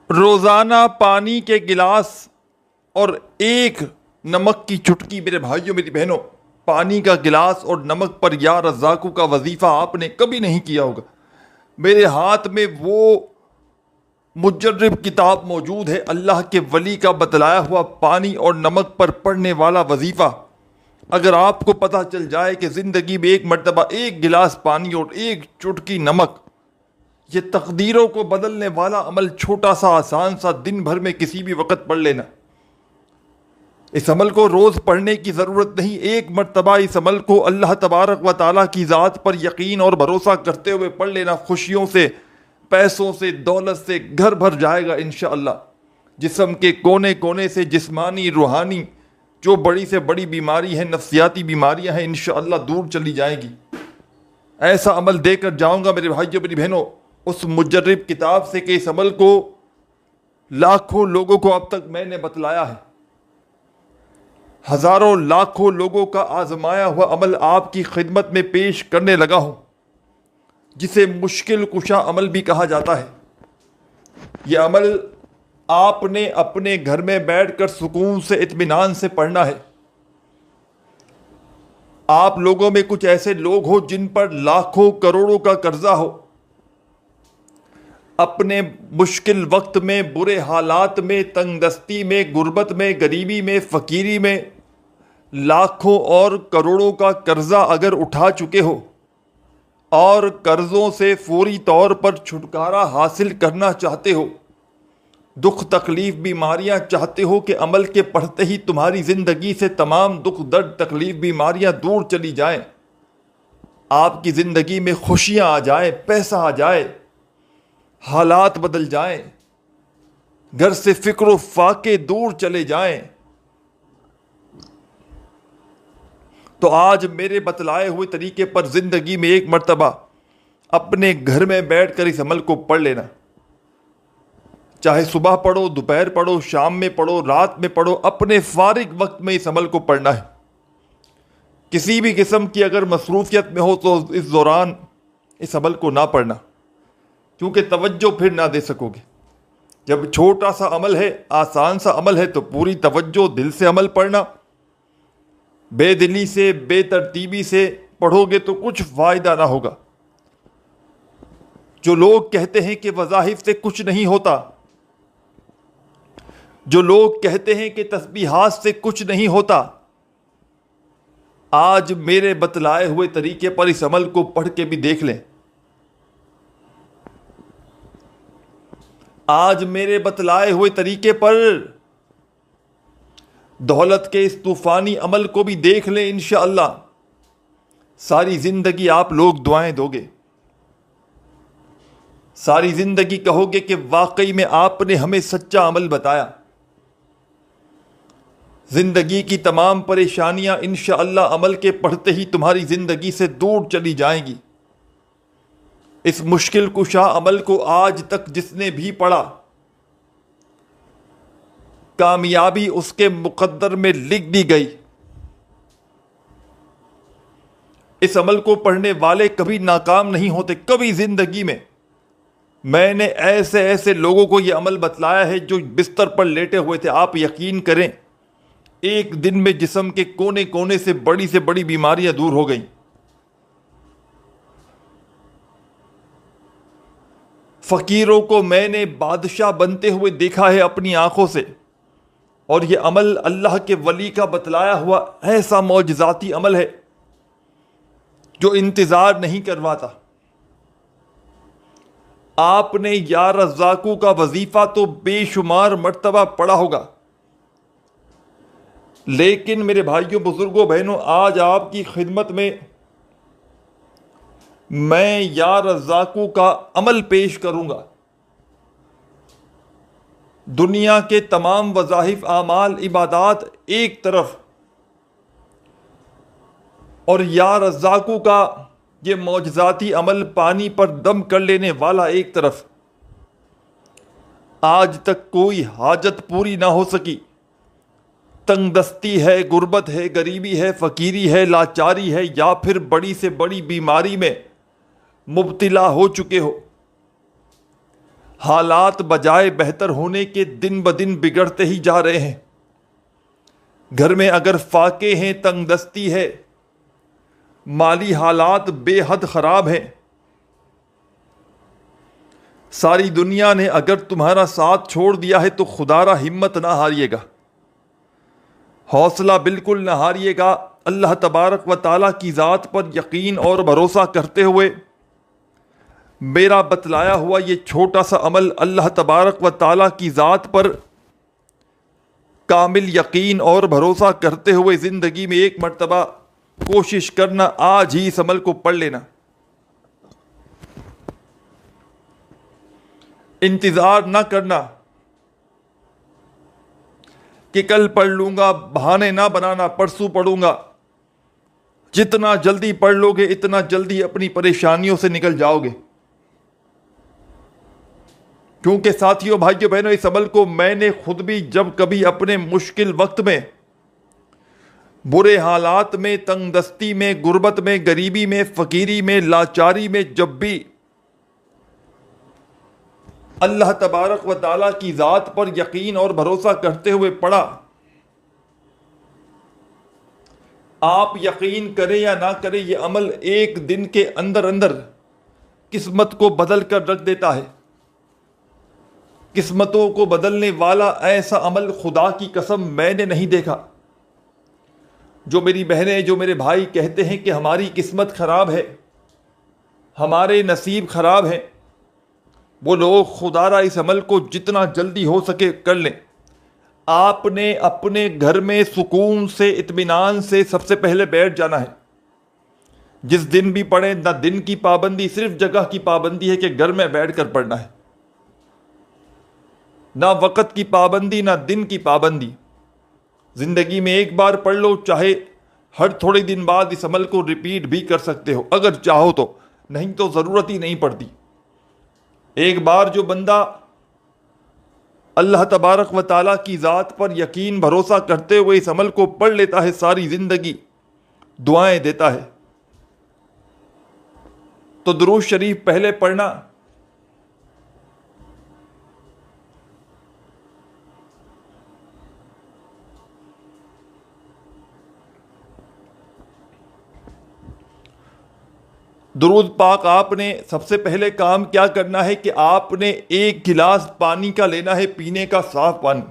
روزانہ پانی کے گلاس اور ایک نمک کی چٹکی، میرے بھائیوں میری بہنوں، پانی کا گلاس اور نمک پر یا رزاقو کا وظیفہ آپ نے کبھی نہیں کیا ہوگا۔ میرے ہاتھ میں وہ مجرب کتاب موجود ہے، اللہ کے ولی کا بتلایا ہوا پانی اور نمک پر پڑھنے والا وظیفہ۔ اگر آپ کو پتہ چل جائے کہ زندگی میں ایک مرتبہ ایک گلاس پانی اور ایک چٹکی نمک، یہ تقدیروں کو بدلنے والا عمل، چھوٹا سا آسان سا، دن بھر میں کسی بھی وقت پڑھ لینا، اس عمل کو روز پڑھنے کی ضرورت نہیں، ایک مرتبہ اس عمل کو اللہ تبارک و تعالیٰ کی ذات پر یقین اور بھروسہ کرتے ہوئے پڑھ لینا، خوشیوں سے، پیسوں سے، دولت سے گھر بھر جائے گا انشاءاللہ۔ جسم کے کونے کونے سے جسمانی، روحانی جو بڑی سے بڑی بیماری ہے، نفسیاتی بیماریاں ہیں، انشاءاللہ دور چلی جائیں گی۔ ایسا عمل دے کر جاؤں گا میرے بھائیوں میری بہنوں اس مجرب کتاب سے کہ اس عمل کو لاکھوں لوگوں کو اب تک میں نے بتلایا ہے، ہزاروں لاکھوں لوگوں کا آزمایا ہوا عمل آپ کی خدمت میں پیش کرنے لگا ہوں، جسے مشکل کشا عمل بھی کہا جاتا ہے۔ یہ عمل آپ نے اپنے گھر میں بیٹھ کر سکون سے، اطمینان سے پڑھنا ہے۔ آپ لوگوں میں کچھ ایسے لوگ ہو جن پر لاکھوں کروڑوں کا قرضہ ہو، اپنے مشکل وقت میں، برے حالات میں، تنگ دستی میں، غربت میں، غریبی میں، فقیری میں لاکھوں اور کروڑوں کا قرضہ اگر اٹھا چکے ہو اور قرضوں سے فوری طور پر چھٹکارا حاصل کرنا چاہتے ہو، دکھ تکلیف بیماریاں چاہتے ہو کہ عمل کے پڑھتے ہی تمہاری زندگی سے تمام دکھ درد تکلیف بیماریاں دور چلی جائیں، آپ کی زندگی میں خوشیاں آ جائیں، پیسہ آ جائے، حالات بدل جائیں، گھر سے فکر و فاقے دور چلے جائیں، تو آج میرے بتلائے ہوئے طریقے پر زندگی میں ایک مرتبہ اپنے گھر میں بیٹھ کر اس عمل کو پڑھ لینا۔ چاہے صبح پڑھو، دوپہر پڑھو، شام میں پڑھو، رات میں پڑھو، اپنے فارغ وقت میں اس عمل کو پڑھنا ہے۔ کسی بھی قسم کی اگر مصروفیت میں ہو تو اس دوران اس عمل کو نہ پڑھنا، کیونکہ توجہ پھر نہ دے سکو گے۔ جب چھوٹا سا عمل ہے، آسان سا عمل ہے، تو پوری توجہ دل سے عمل پڑھنا، بے دلی سے، بے ترتیبی سے پڑھو گے تو کچھ فائدہ نہ ہوگا۔ جو لوگ کہتے ہیں کہ وظائف سے کچھ نہیں ہوتا، جو لوگ کہتے ہیں کہ تسبیحات سے کچھ نہیں ہوتا، آج میرے بتلائے ہوئے طریقے پر اس عمل کو پڑھ کے بھی دیکھ لیں۔ آج میرے بتلائے ہوئے طریقے پر دولت کے اس طوفانی عمل کو بھی دیکھ لیں، انشاءاللہ ساری زندگی آپ لوگ دعائیں دو گے، ساری زندگی کہو گے کہ واقعی میں آپ نے ہمیں سچا عمل بتایا۔ زندگی کی تمام پریشانیاں انشاءاللہ عمل کے پڑھتے ہی تمہاری زندگی سے دور چلی جائیں گی۔ اس مشکل کشا عمل کو آج تک جس نے بھی پڑھا، کامیابی اس کے مقدر میں لکھ دی گئی۔ اس عمل کو پڑھنے والے کبھی ناکام نہیں ہوتے، کبھی زندگی میں۔ میں نے ایسے ایسے لوگوں کو یہ عمل بتلایا ہے جو بستر پر لیٹے ہوئے تھے، آپ یقین کریں ایک دن میں جسم کے کونے کونے سے بڑی بیماریاں دور ہو گئیں۔ فقیروں کو میں نے بادشاہ بنتے ہوئے دیکھا ہے اپنی آنکھوں سے، اور یہ عمل اللہ کے ولی کا بتلایا ہوا ایسا معجزاتی عمل ہے جو انتظار نہیں کرواتا۔ آپ نے یا رزاقو کا وظیفہ تو بے شمار مرتبہ پڑھا ہوگا، لیکن میرے بھائیوں، بزرگوں، بہنوں، آج آپ کی خدمت میں میں یا رزاقو کا عمل پیش کروں گا۔ دنیا کے تمام وظائف، اعمال، عبادات ایک طرف، اور یا رزاقو کا یہ معجزاتی عمل پانی پر دم کر لینے والا ایک طرف۔ آج تک کوئی حاجت پوری نہ ہو سکی، تنگ دستی ہے، غربت ہے، غریبی ہے، فقیری ہے، لاچاری ہے، یا پھر بڑی سے بڑی بیماری میں مبتلا ہو چکے ہو، حالات بجائے بہتر ہونے کے دن بدن بگڑتے ہی جا رہے ہیں. گھر میں اگر فاقے ہیں، تنگ دستی ہے، مالی حالات بے حد خراب ہیں. ساری دنیا نے اگر تمہارا ساتھ چھوڑ دیا ہے تو خدا را ہمت نہ ہاریے گا، حوصلہ بالکل نہ ہاریے گا. اللہ تبارک و تعالیٰ کی ذات پر یقین اور بھروسہ کرتے ہوئے میرا بتلایا ہوا یہ چھوٹا سا عمل، اللہ تبارک و تعالیٰ کی ذات پر کامل یقین اور بھروسہ کرتے ہوئے زندگی میں ایک مرتبہ کوشش کرنا، آج ہی اس عمل کو پڑھ لینا. انتظار نہ کرنا کہ کل پڑھ لوں گا، بہانے نہ بنانا پرسوں پڑھوں گا. جتنا جلدی پڑھ لو گے اتنا جلدی اپنی پریشانیوں سے نکل جاؤ گے. کیونکہ ساتھیوں، بھائیوں، بہنوں، اس عمل کو میں نے خود بھی جب کبھی اپنے مشکل وقت میں، برے حالات میں، تنگ دستی میں، غربت میں، غریبی میں، فقیری میں، لاچاری میں، جب بھی اللہ تبارک و تعالیٰ کی ذات پر یقین اور بھروسہ کرتے ہوئے پڑھا، آپ یقین کریں یا نہ کریں، یہ عمل ایک دن کے اندر اندر قسمت کو بدل کر رکھ دیتا ہے. قسمتوں کو بدلنے والا ایسا عمل خدا کی قسم میں نے نہیں دیکھا. جو میری بہنیں، جو میرے بھائی کہتے ہیں کہ ہماری قسمت خراب ہے، ہمارے نصیب خراب ہیں، وہ لوگ خدا را اس عمل کو جتنا جلدی ہو سکے کر لیں. آپ نے اپنے گھر میں سکون سے، اطمینان سے سب سے پہلے بیٹھ جانا ہے. جس دن بھی پڑھیں، نہ دن کی پابندی، صرف جگہ کی پابندی ہے کہ گھر میں بیٹھ کر پڑھنا ہے. نہ وقت کی پابندی، نہ دن کی پابندی. زندگی میں ایک بار پڑھ لو، چاہے ہر تھوڑے دن بعد اس عمل کو ریپیٹ بھی کر سکتے ہو اگر چاہو تو، نہیں تو ضرورت ہی نہیں پڑتی. ایک بار جو بندہ اللہ تبارک و تعالیٰ کی ذات پر یقین بھروسہ کرتے ہوئے اس عمل کو پڑھ لیتا ہے، ساری زندگی دعائیں دیتا ہے. تو درود شریف پہلے پڑھنا، درود پاک آپ نے سب سے پہلے کام کیا کرنا ہے کہ آپ نے ایک گلاس پانی کا لینا ہے، پینے کا صاف پانی.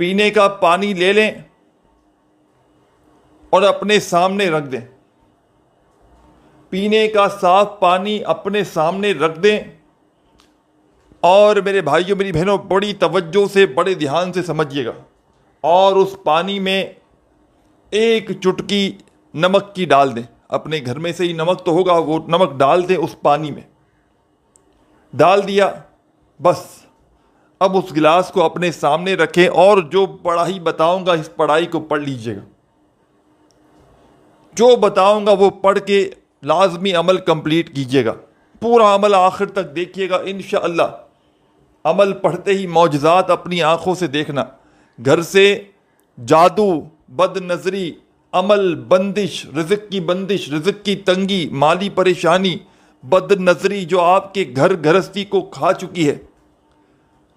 پینے کا پانی لے لیں اور اپنے سامنے رکھ دیں. پینے کا صاف پانی اپنے سامنے رکھ دیں. اور میرے بھائیوں، میری بہنوں، بڑی توجہ سے، بڑے دھیان سے سمجھیے گا. اور اس پانی میں ایک چٹکی نمک کی ڈال دیں. اپنے گھر میں سے ہی نمک تو ہوگا، وہ نمک ڈال دیں اس پانی میں. ڈال دیا، بس اب اس گلاس کو اپنے سامنے رکھیں اور جو پڑھائی بتاؤں گا اس پڑھائی کو پڑھ لیجئے گا. جو بتاؤں گا وہ پڑھ کے لازمی عمل کمپلیٹ کیجئے گا. پورا عمل آخر تک دیکھیے گا انشاءاللہ. عمل پڑھتے ہی معجزات اپنی آنکھوں سے دیکھنا. گھر سے جادو، بد نظری، عمل بندش، رزق کی بندش، رزق کی تنگی، مالی پریشانی، بد نظری جو آپ کے گھر گھرستی کو کھا چکی ہے،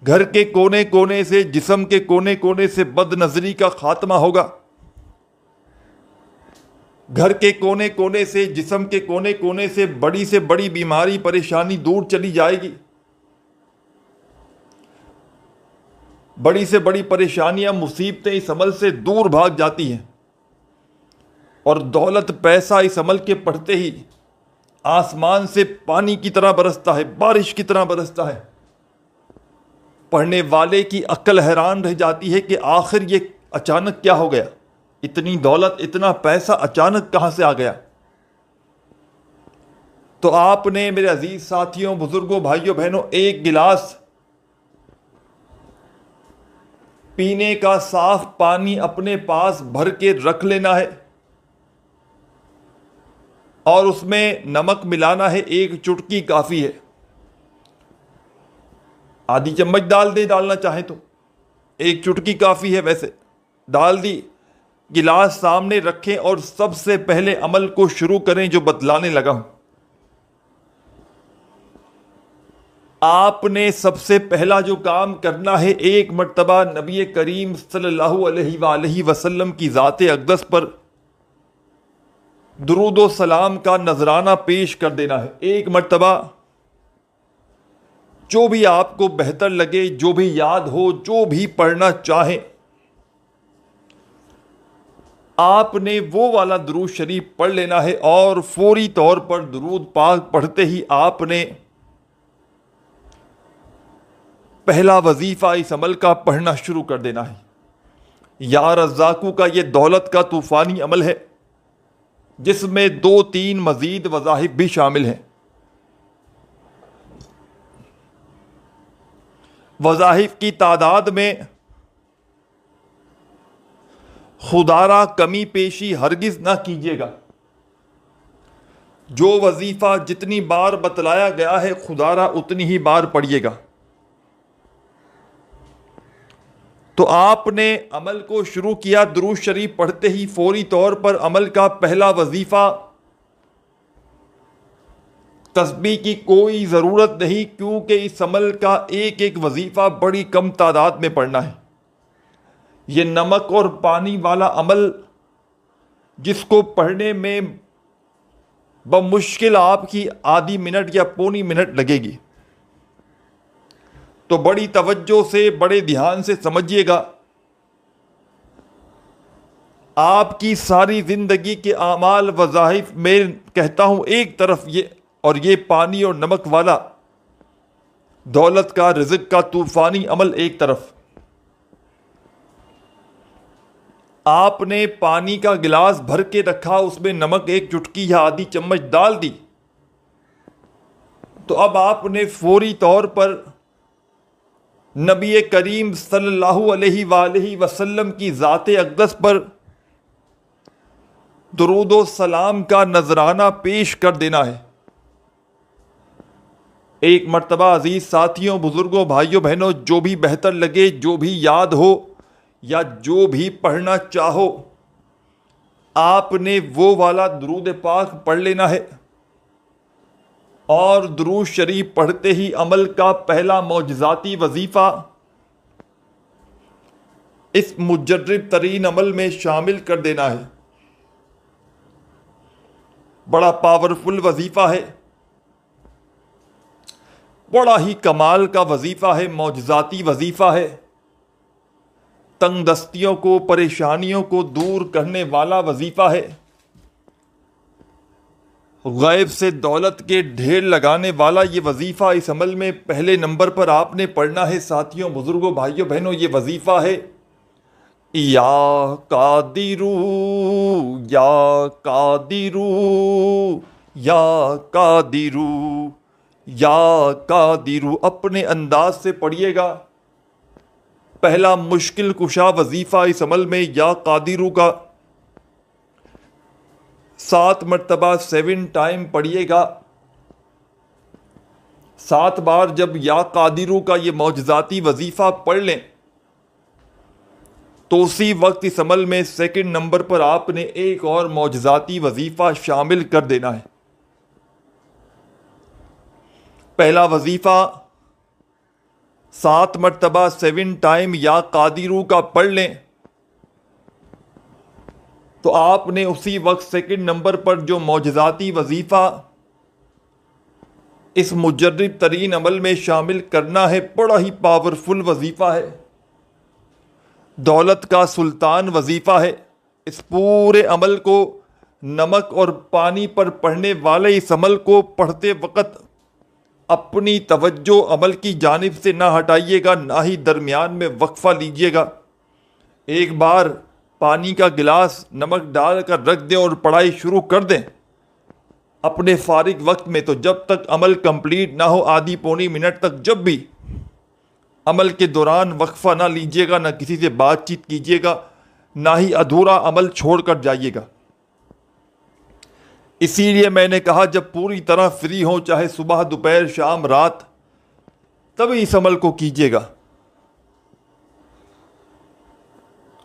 گھر کے کونے کونے سے، جسم کے کونے کونے سے بد نظری کا خاتمہ ہوگا. گھر کے کونے کونے سے، جسم کے کونے کونے سے بڑی بیماری، پریشانی دور چلی جائے گی. بڑی سے بڑی پریشانیاں، مصیبتیں اس عمل سے دور بھاگ جاتی ہیں. اور دولت، پیسہ اس عمل کے پڑھتے ہی آسمان سے پانی کی طرح برستا ہے، بارش کی طرح برستا ہے. پڑھنے والے کی عقل حیران رہ جاتی ہے کہ آخر یہ اچانک کیا ہو گیا، اتنی دولت، اتنا پیسہ اچانک کہاں سے آ گیا. تو آپ نے میرے عزیز ساتھیوں، بزرگوں، بھائیوں، بہنوں، ایک گلاس پینے کا صاف پانی اپنے پاس بھر کے رکھ لینا ہے اور اس میں نمک ملانا ہے. ایک چٹکی کافی ہے. آدھی چمچ ڈال دیں ڈالنا چاہیں تو، ایک چٹکی کافی ہے. ویسے ڈال دی، گلاس سامنے رکھیں اور سب سے پہلے عمل کو شروع کریں جو بتلانے لگا ہوں. آپ نے سب سے پہلا جو کام کرنا ہے، ایک مرتبہ نبی کریم صلی اللہ علیہ وآلہ وسلم کی ذات اقدس پر درود و سلام کا نذرانہ پیش کر دینا ہے. ایک مرتبہ جو بھی آپ کو بہتر لگے، جو بھی یاد ہو، جو بھی پڑھنا چاہیں، آپ نے وہ والا درود شریف پڑھ لینا ہے، اور فوری طور پر درود پاک پڑھتے ہی آپ نے پہلا وظیفہ اس عمل کا پڑھنا شروع کر دینا ہے. یا رزاقو کا یہ دولت کا طوفانی عمل ہے، جس میں 2-3 مزید وظائف بھی شامل ہیں. وظائف کی تعداد میں خدارہ کمی پیشی ہرگز نہ کیجیے گا. جو وظیفہ جتنی بار بتلایا گیا ہے، خدارہ اتنی ہی بار پڑھیے گا. تو آپ نے عمل کو شروع کیا، درود شریف پڑھتے ہی فوری طور پر عمل کا پہلا وظیفہ. تسبیح کی کوئی ضرورت نہیں، کیونکہ اس عمل کا ایک ایک وظیفہ بڑی کم تعداد میں پڑھنا ہے. یہ نمک اور پانی والا عمل، جس کو پڑھنے میں بمشکل آپ کی آدھی منٹ یا پونی منٹ لگے گی، تو بڑی توجہ سے، بڑے دھیان سے سمجھیے گا. آپ کی ساری زندگی کے اعمال وظائف میں کہتا ہوں ایک طرف، یہ پانی اور نمک والا دولت کا، رزق کا طوفانی عمل ایک طرف. آپ نے پانی کا گلاس بھر کے رکھا، اس میں نمک 1 چٹکی یا آدھی چمچ ڈال دی، تو اب آپ نے فوری طور پر نبی کریم صلی اللہ علیہ وآلہ وسلم کی ذات اقدس پر درود و سلام کا نذرانہ پیش کر دینا ہے. ایک مرتبہ عزیز ساتھیوں، بزرگوں، بھائیوں، بہنوں، جو بھی بہتر لگے، جو بھی یاد ہو یا جو بھی پڑھنا چاہو، آپ نے وہ والا درود پاک پڑھ لینا ہے. اور درود شریف پڑھتے ہی عمل کا پہلا معجزاتی وظیفہ اس مجرب ترین عمل میں شامل کر دینا ہے. بڑا پاورفل وظیفہ ہے، بڑا ہی کمال کا وظیفہ ہے، معجزاتی وظیفہ ہے، تنگ دستیوں کو، پریشانیوں کو دور کرنے والا وظیفہ ہے، غیب سے دولت کے ڈھیر لگانے والا یہ وظیفہ. اس عمل میں پہلے نمبر پر آپ نے پڑھنا ہے ساتھیوں، بزرگوں، بھائیوں، بہنوں، یہ وظیفہ ہے یا قادرو یا قادرو یا قادرو یا قادرو. اپنے انداز سے پڑھیے گا. پہلا مشکل کشا وظیفہ اس عمل میں یا قادرو کا 7 مرتبہ 7 ٹائم پڑھیے گا. 7 بار جب یا قادرو کا یہ معجزاتی وظیفہ پڑھ لیں، تو اسی وقت اس عمل میں سیکنڈ نمبر پر آپ نے ایک اور معجزاتی وظیفہ شامل کر دینا ہے. پہلا وظیفہ 7 مرتبہ 7 ٹائم یا قادرو کا پڑھ لیں، تو آپ نے اسی وقت سیکنڈ نمبر پر جو معجزاتی وظیفہ اس مجرب ترین عمل میں شامل کرنا ہے، بڑا ہی پاورفل وظیفہ ہے، دولت کا سلطان وظیفہ ہے. اس پورے عمل کو نمک اور پانی پر پڑھنے والے اس عمل کو پڑھتے وقت اپنی توجہ عمل کی جانب سے نہ ہٹائیے گا، نہ ہی درمیان میں وقفہ لیجیے گا. ایک بار پانی کا گلاس نمک ڈال کر رکھ دیں اور پڑھائی شروع کر دیں اپنے فارغ وقت میں. تو جب تک عمل کمپلیٹ نہ ہو، آدھی پونی منٹ تک، جب بھی عمل کے دوران وقفہ نہ لیجیے گا، نہ کسی سے بات چیت کیجیے گا، نہ ہی ادھورا عمل چھوڑ کر جائیے گا. اسی لیے میں نے کہا جب پوری طرح فری ہوں، چاہے صبح، دوپہر، شام، رات، تبھی اس عمل کو کیجیے گا.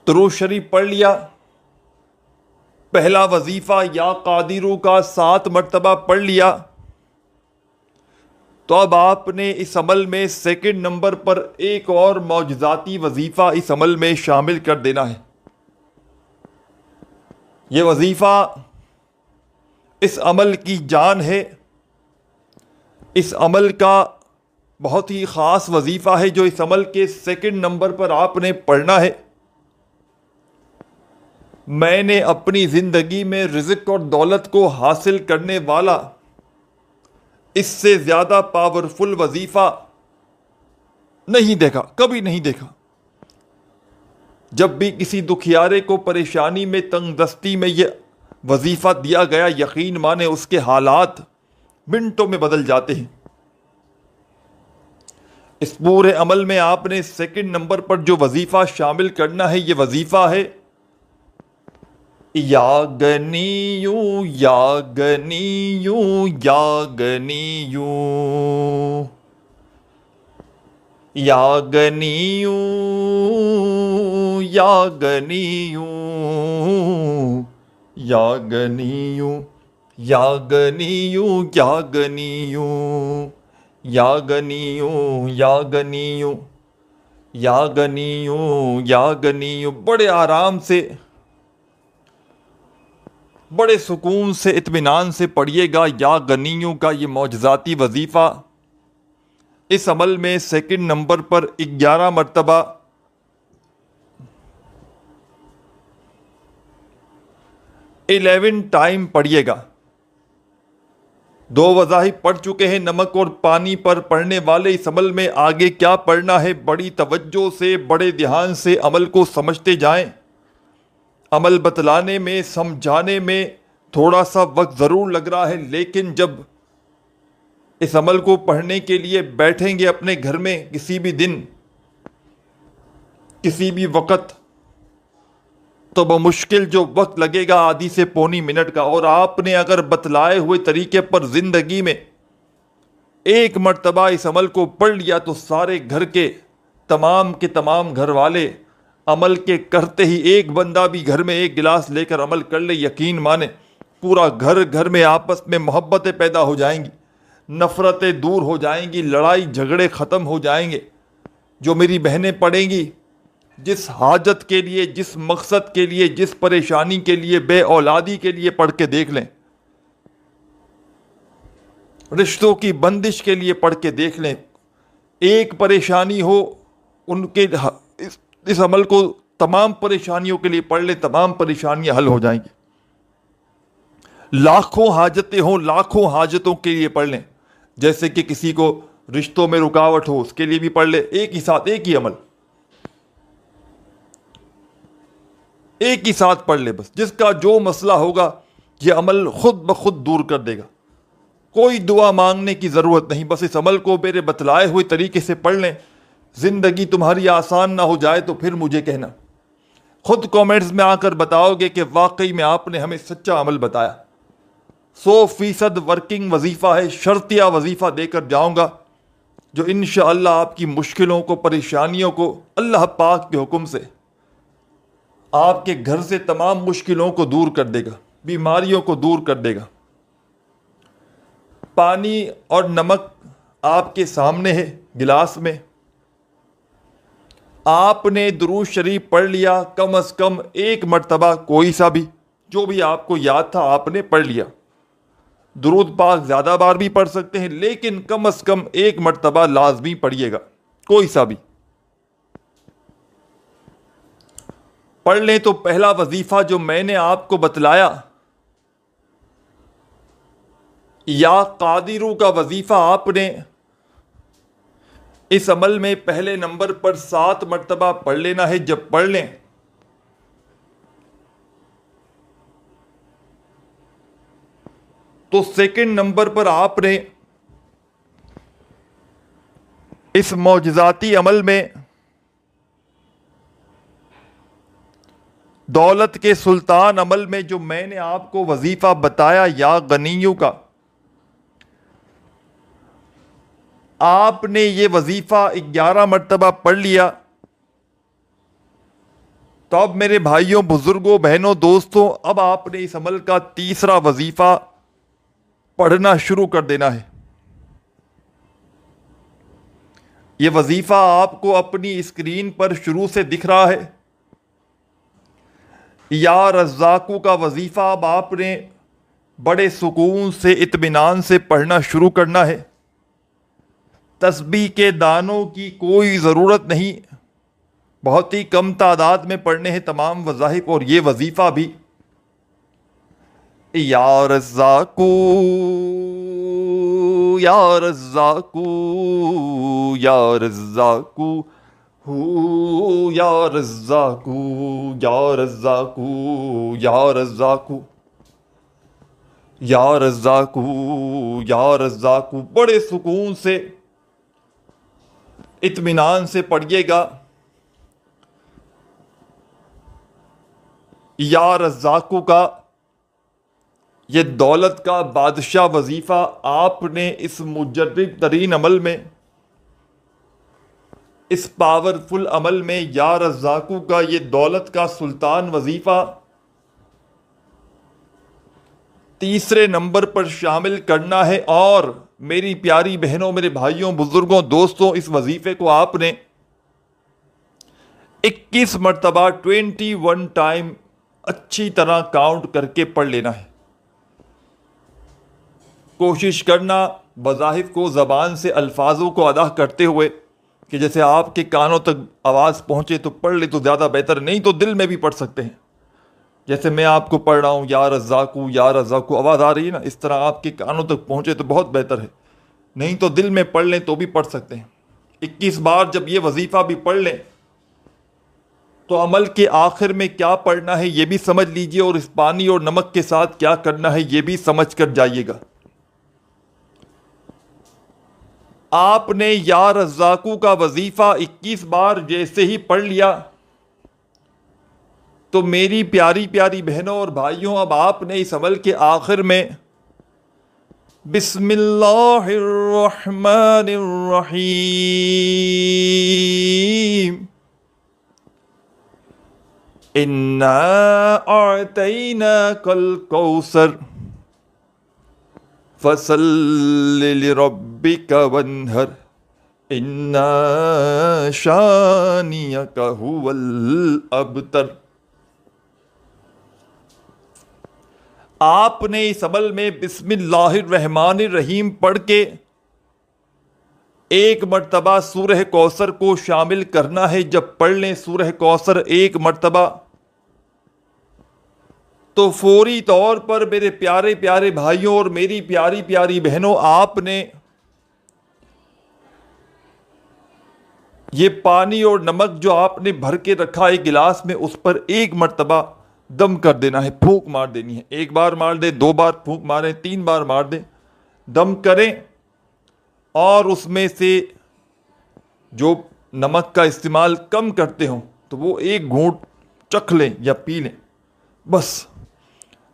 درود شریف پڑھ لیا. پہلا وظیفہ یا قادرو کا 7 مرتبہ پڑھ لیا. تو اب آپ نے اس عمل میں سیکنڈ نمبر پر ایک اور معجزاتی وظیفہ اس عمل میں شامل کر دینا ہے۔ یہ وظیفہ اس عمل کی جان ہے، اس عمل کا بہت ہی خاص وظیفہ ہے جو اس عمل کے سیکنڈ نمبر پر آپ نے پڑھنا ہے۔ میں نے اپنی زندگی میں رزق اور دولت کو حاصل کرنے والا اس سے زیادہ پاورفل وظیفہ نہیں دیکھا، کبھی نہیں دیکھا۔ جب بھی کسی دکھیارے کو پریشانی میں، تنگ دستی میں یہ وظیفہ دیا گیا، یقین مانے اس کے حالات منٹوں میں بدل جاتے ہیں۔ اس پورے عمل میں آپ نے سیکنڈ نمبر پر جو وظیفہ شامل کرنا ہے، یہ وظیفہ ہے یا گنیو یا گنیو یا گنیو یا گنیو یا گنیو یا گنیو یا گنیو یا گنیو یا گنیو یا گنیو یا گنیو یا گنیو، بڑے آرام سے، بڑے سکون سے، اطمینان سے پڑھیے گا یا گنیوں کا یہ معجزاتی وظیفہ۔ اس عمل میں سیکنڈ نمبر پر 11 مرتبہ 11 ٹائم پڑھیے گا۔ 2 وظائف پڑھ چکے ہیں، نمک اور پانی پر پڑھنے والے اس عمل میں آگے کیا پڑھنا ہے، بڑی توجہ سے، بڑے دھیان سے عمل کو سمجھتے جائیں۔ عمل بتلانے میں، سمجھانے میں تھوڑا سا وقت ضرور لگ رہا ہے، لیکن جب اس عمل کو پڑھنے کے لیے بیٹھیں گے اپنے گھر میں کسی بھی دن، کسی بھی وقت، تو بمشکل جو وقت لگے گا آدھی سے پونی منٹ کا، اور آپ نے اگر بتلائے ہوئے طریقے پر زندگی میں ایک مرتبہ اس عمل کو پڑھ لیا تو سارے گھر کے تمام گھر والے عمل کے کرتے ہی، ایک بندہ بھی گھر میں ایک گلاس لے کر عمل کر لے، یقین مانے پورا گھر میں آپس میں محبتیں پیدا ہو جائیں گی، نفرتیں دور ہو جائیں گی، لڑائی جھگڑے ختم ہو جائیں گے۔ جو میری بہنیں پڑھیں گی، جس حاجت کے لیے، جس مقصد کے لیے، جس پریشانی کے لیے، بے اولادی کے لیے پڑھ کے دیکھ لیں، رشتوں کی بندش کے لیے پڑھ کے دیکھ لیں، ایک پریشانی ہو ان کے، اس عمل کو تمام پریشانیوں کے لیے پڑھ لیں، تمام پریشانیاں حل ہو جائیں گی۔ لاکھوں حاجتیں ہوں، لاکھوں حاجتوں کے لیے پڑھ لیں، جیسے کہ کسی کو رشتوں میں رکاوٹ ہو اس کے لیے بھی پڑھ لیں، ایک ہی ساتھ، ایک ہی عمل، ایک ہی ساتھ پڑھ لے، بس جس کا جو مسئلہ ہوگا یہ عمل خود بخود دور کر دے گا۔ کوئی دعا مانگنے کی ضرورت نہیں، بس اس عمل کو میرے بتلائے ہوئے طریقے سے پڑھ لیں۔ زندگی تمہاری آسان نہ ہو جائے تو پھر مجھے کہنا، خود کومنٹس میں آ کر بتاؤ گے کہ واقعی میں آپ نے ہمیں سچا عمل بتایا۔ 100% ورکنگ وظیفہ ہے، شرطیہ وظیفہ دے کر جاؤں گا جو انشاءاللہ آپ کی مشکلوں کو، پریشانیوں کو اللہ پاک کے حکم سے آپ کے گھر سے تمام مشکلوں کو دور کر دے گا، بیماریوں کو دور کر دے گا۔ پانی اور نمک آپ کے سامنے ہے گلاس میں، آپ نے درود شریف پڑھ لیا، کم از کم ایک مرتبہ کوئی سا بھی، جو بھی آپ کو یاد تھا آپ نے پڑھ لیا۔ درود پاک زیادہ بار بھی پڑھ سکتے ہیں، لیکن کم از کم ایک مرتبہ لازمی پڑھیے گا، کوئی سا بھی پڑھ لیں۔ تو پہلا وظیفہ جو میں نے آپ کو بتلایا، یا قادرو کا وظیفہ، آپ نے اس عمل میں پہلے نمبر پر 7 مرتبہ پڑھ لینا ہے۔ جب پڑھ لیں تو سیکنڈ نمبر پر آپ نے اس معجزاتی عمل میں دولت کے سلطان عمل میں جو میں نے آپ کو وظیفہ بتایا یا غنیوں کا، آپ نے یہ وظیفہ 11 مرتبہ پڑھ لیا، تو اب میرے بھائیوں، بزرگوں، بہنوں، دوستوں، اب آپ نے اس عمل کا 3را وظیفہ پڑھنا شروع کر دینا ہے۔ یہ وظیفہ آپ کو اپنی اسکرین پر شروع سے دکھ رہا ہے. یا رزاقو کا وظیفہ اب آپ نے بڑے سکون سے اطمینان سے پڑھنا شروع کرنا ہے. تسبیح کے دانوں کی کوئی ضرورت نہیں، بہت ہی کم تعداد میں پڑھنے ہیں تمام وظائف. اور یہ وظیفہ بھی یا رزاقو یا رزاقو یا رزاقو ہو یا رزاقو یا رزاقو یا رزاقو یا رزاقو یا رزاقو. بڑے سکون سے اطمینان سے پڑھیے گا. یا رزاقو کا یہ دولت کا بادشاہ وظیفہ آپ نے اس مجرب ترین عمل میں، اس پاورفل عمل میں یا رزاقو کا یہ دولت کا سلطان وظیفہ تیسرے نمبر پر شامل کرنا ہے. اور میری پیاری بہنوں، میرے بھائیوں، بزرگوں، دوستوں، اس وظیفے کو آپ نے 21 مرتبہ 21 ٹائم اچھی طرح کاؤنٹ کر کے پڑھ لینا ہے. کوشش کرنا وظائف کو زبان سے الفاظوں کو ادا کرتے ہوئے کہ جیسے آپ کے کانوں تک آواز پہنچے تو پڑھ لے تو زیادہ بہتر، نہیں تو دل میں بھی پڑھ سکتے ہیں. جیسے میں آپ کو پڑھ رہا ہوں یا رزاقو یا رزاقو، آواز آ رہی ہے نا، اس طرح آپ کے کانوں تک پہنچے تو بہت بہتر ہے، نہیں تو دل میں پڑھ لیں تو بھی پڑھ سکتے ہیں. 21 بار جب یہ وظیفہ بھی پڑھ لیں تو عمل کے آخر میں کیا پڑھنا ہے یہ بھی سمجھ لیجئے، اور اس پانی اور نمک کے ساتھ کیا کرنا ہے یہ بھی سمجھ کر جائیے گا. آپ نے یا رزاقو کا وظیفہ 21 بار جیسے ہی پڑھ لیا تو میری پیاری پیاری بہنوں اور بھائیوں، اب آپ نے اس عمل کے آخر میں بسم اللہ الرحمن الرحیم انا اعطیناک الکوثر فصل لربک وانہر ان شانئک هو الابتر. آپ نے اس عمل میں بسم اللہ الرحمن الرحیم پڑھ کے ایک مرتبہ سورہ کوثر کو شامل کرنا ہے. جب پڑھ لیں سورہ کوثر ایک مرتبہ تو فوری طور پر میرے پیارے پیارے بھائیوں اور میری پیاری پیاری بہنوں، آپ نے یہ پانی اور نمک جو آپ نے بھر کے رکھا ہے گلاس میں، اس پر ایک مرتبہ دم کر دینا ہے، پھونک مار دینی ہے. ایک بار مار دیں، 2 بار پھونک ماریں، 3 بار مار دیں، دم کریں. اور اس میں سے جو نمک کا استعمال کم کرتے ہوں تو وہ ایک گھونٹ چکھ لیں یا پی لیں. بس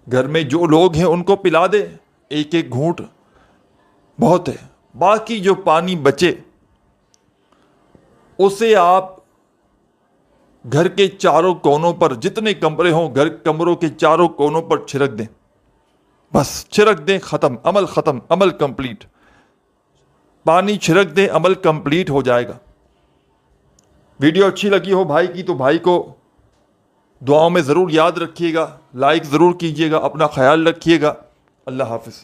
گھر میں جو لوگ ہیں ان کو پلا دیں، ایک ایک گھونٹ بہت ہے. باقی جو پانی بچے اسے آپ گھر کے چاروں کونوں پر، جتنے کمرے ہوں کمروں کے چاروں کونوں پر چھڑک دیں. بس چھڑک دیں، ختم، عمل ختم، عمل کمپلیٹ. پانی چھڑک دیں، عمل کمپلیٹ ہو جائے گا. ویڈیو اچھی لگی ہو بھائی کی تو بھائی کو دعاؤں میں ضرور یاد رکھیے گا، لائک ضرور کیجیے گا. اپنا خیال رکھیے گا. اللہ حافظ.